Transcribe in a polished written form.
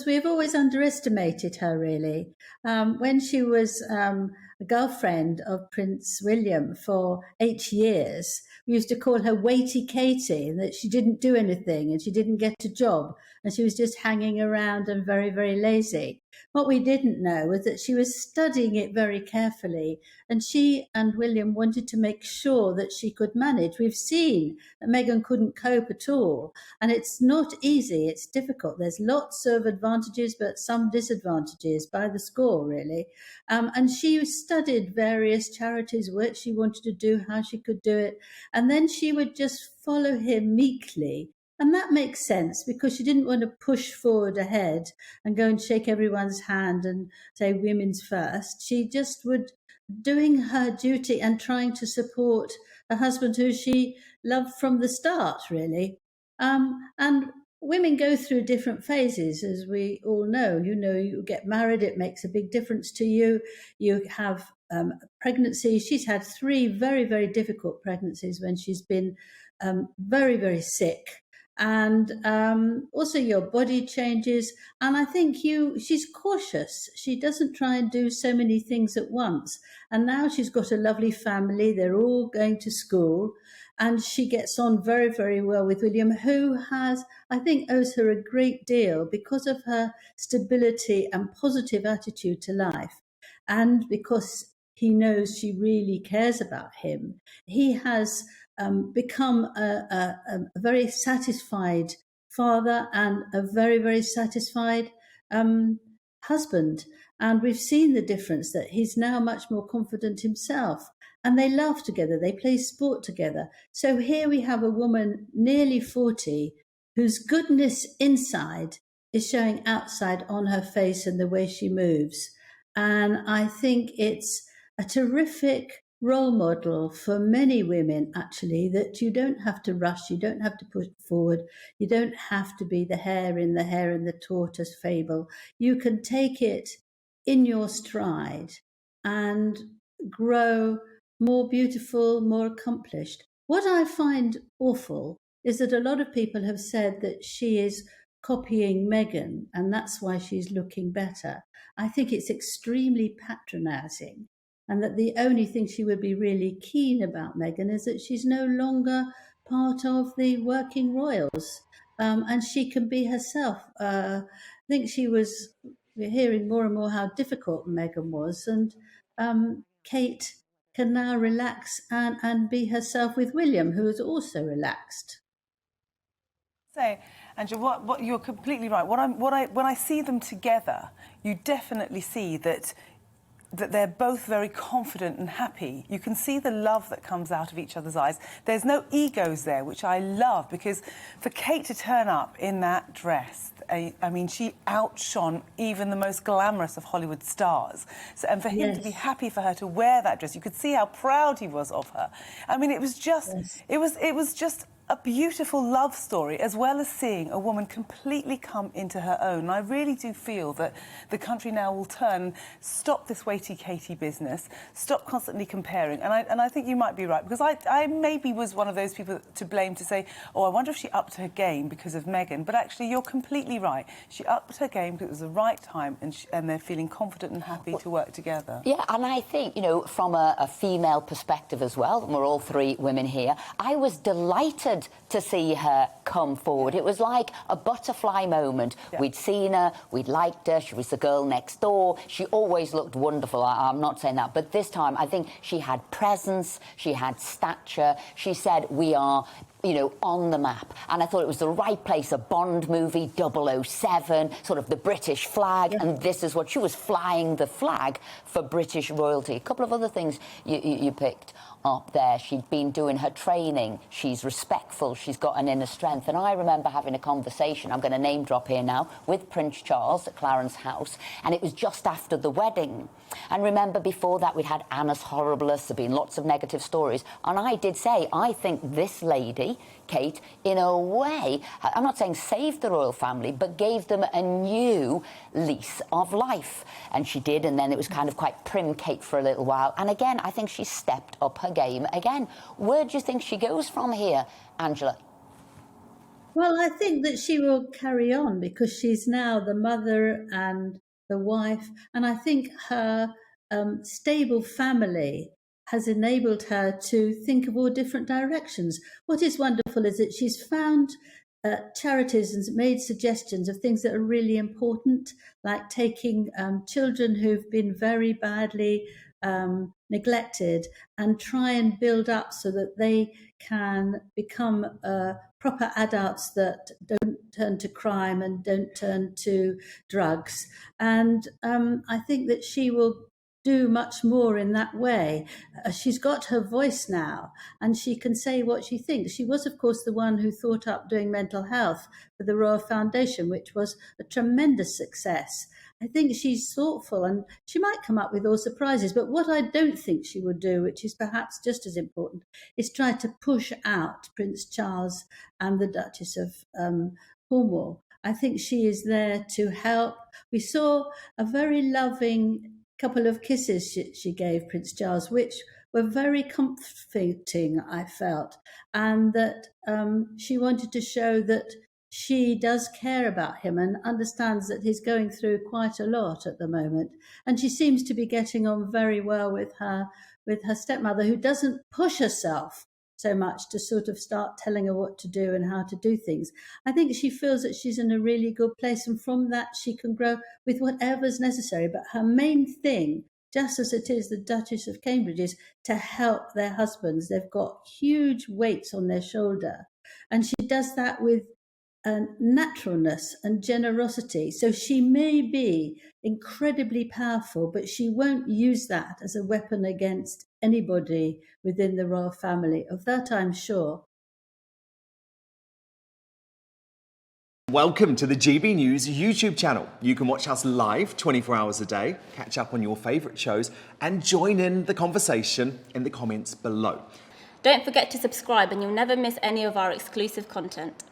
we've always underestimated her, really. When she was a girlfriend of Prince William for 8 years, we used to call her Weighty Katie, and that she didn't do anything and she didn't get a job and she was just hanging around and very, very lazy. What we didn't know was that she was studying it very carefully, and she and William wanted to make sure that she could manage. We've seen that Meghan couldn't cope at all, and it's not easy, it's difficult. There's lots of advantages, but some disadvantages by the score, really. And she studied various charities, what she wanted to do, how she could do it. And then she would just follow him meekly. And that makes sense because she didn't want to push forward ahead and go and shake everyone's hand and say women's first. She just would doing her duty and trying to support a husband who she loved from the start, really. And women go through different phases, as we all know. You know, you get married, it makes a big difference to you. You have pregnancy. She's had 3 very, very difficult pregnancies when she's been very, very sick. And also your body changes. And I think she's cautious. She doesn't try and do so many things at once. And now she's got a lovely family. They're all going to school. And she gets on very, very well with William, who I think, owes her a great deal because of her stability and positive attitude to life. And because he knows she really cares about him, he has become a very satisfied father and a very, very satisfied husband. And we've seen the difference, that he's now much more confident himself. And they laugh together, they play sport together. So here we have a woman nearly 40 whose goodness inside is showing outside on her face and the way she moves. And I think it's a terrific role model for many women, actually, that you don't have to rush, you don't have to push forward, you don't have to be the hare in the tortoise fable. You can take it in your stride and grow more beautiful, more accomplished. What I find awful is that a lot of people have said that she is copying Meghan and that's why she's looking better. I think it's extremely patronising, and that the only thing she would be really keen about Meghan is that she's no longer part of the working royals, and she can be herself. I think we're hearing more and more how difficult Meghan was, and Kate can now relax and be herself with William, who is also relaxed. Angela, what you're completely right. When I see them together, you definitely see that they're both very confident and happy. You can see the love that comes out of each other's eyes. There's no egos there, which I love, because for Kate to turn up in that dress, I mean, she outshone even the most glamorous of Hollywood stars. So, and for him to be happy for her to wear that dress, you could see how proud he was of her. I mean, it was just, it was just a beautiful love story, as well as seeing a woman completely come into her own. And I really do feel that the country now will turn, stop this Weighty Katie business, stop constantly comparing. And I think you might be right, because I maybe was one of those people to blame, to say, oh, I wonder if she upped her game because of Meghan. But actually, you're completely right. She upped her game because it was the right time, and they're feeling confident and happy to work together. Yeah, and I think, you know, from a female perspective as well, and we're all 3 women here, I was delighted to see her come forward. It was like a butterfly moment. Yeah. We'd seen her, we'd liked her, she was the girl next door, she always looked wonderful, I'm not saying that, but this time I think she had presence, she had stature, she said, we are, you know, on the map. And I thought it was the right place, a Bond movie, 007, sort of the British flag, and this is what she was flying, the flag for British royalty. A couple of other things you picked up there. She'd been doing her training, she's respectful, she's got an inner strength. And I remember having a conversation, I'm going to name drop here now, with Prince Charles at Clarence House, and it was just after the wedding. And remember, before that we'd had Annus Horribilis, there'd been lots of negative stories, and I did say, I think this lady, Kate, in a way, I'm not saying saved the royal family, but gave them a new lease of life. And she did, and then it was kind of quite prim Kate for a little while. And again, I think she stepped up her game again. Where do you think she goes from here, Angela? Well, I think that she will carry on because she's now the mother and the wife, and I think her stable family has enabled her to think of all different directions. What is wonderful is that she's found charities and made suggestions of things that are really important, like taking children who've been very badly neglected and try and build up so that they can become proper adults that don't turn to crime and don't turn to drugs. And I think that she will do much more in that way. She's got her voice now and she can say what she thinks. She was, of course, the one who thought up doing mental health for the Royal Foundation, which was a tremendous success. I think she's thoughtful and she might come up with all surprises. But what I don't think she would do, which is perhaps just as important, is try to push out Prince Charles and the Duchess of Cornwall. I think she is there to help. We saw a very loving couple of kisses she gave Prince Charles, which were very comforting, I felt, and that she wanted to show that she does care about him and understands that he's going through quite a lot at the moment. And she seems to be getting on very well with her stepmother, who doesn't push herself so much to sort of start telling her what to do and how to do things. I think she feels that she's in a really good place, and from that she can grow with whatever's necessary. But her main thing, just as it is the Duchess of Cambridge, is to help their husbands. They've got huge weights on their shoulder, and she does that with naturalness and generosity. So she may be incredibly powerful, but she won't use that as a weapon against anybody within the royal family. Of that, I'm sure. Welcome to the GB News YouTube channel. You can watch us live 24 hours a day, catch up on your favourite shows, and join in the conversation in the comments below. Don't forget to subscribe and you'll never miss any of our exclusive content.